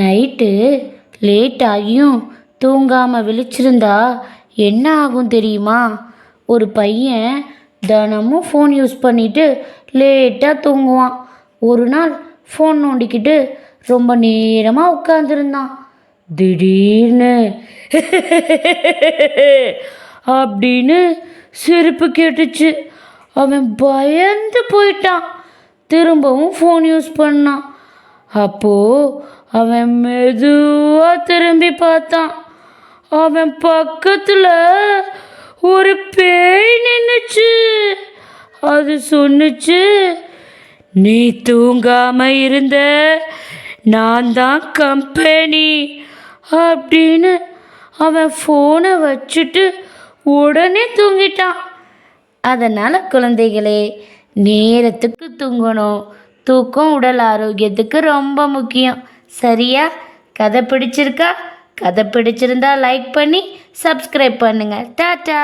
Night late ஆகியும் தூங்காமல் விழிச்சிருந்தா என்ன ஆகும் தெரியுமா? ஒரு பையன் தினமும் ஃபோன் யூஸ் பண்ணிட்டு லேட்டாக தூங்குவான். ஒரு நாள் ஃபோன் நோண்டிக்கிட்டு ரொம்ப நேரமாக உட்காந்துருந்தான். திடீர்னு அப்படின்னு சிரிப்பு கேட்டுச்சு. அவன் பயந்து போயிட்டான். திரும்பவும் ஃபோன் யூஸ் பண்ணான். அப்போது அவன் மெதுவாக திரும்பி பார்த்தான். அவன் பக்கத்தில் ஒரு பேய் நின்னுச்சு. அது சொன்னுச்சு, நீ தூங்காம இருந்த, நான் தான் கம்பெனி அப்படின்னு. அவன் ஃபோனை வச்சுட்டு உடனே தூங்கிட்டான். அதனால் குழந்தைகளே, நேரத்துக்கு தூங்கணும். தூக்கம் உடல் ஆரோக்கியத்துக்கு ரொம்ப முக்கியம். சரியா? கதை பிடிச்சிருக்கா? கதை பிடிச்சிருந்தா லைக் பண்ணி சப்ஸ்கிரைப் பண்ணுங்கள். டாட்டா.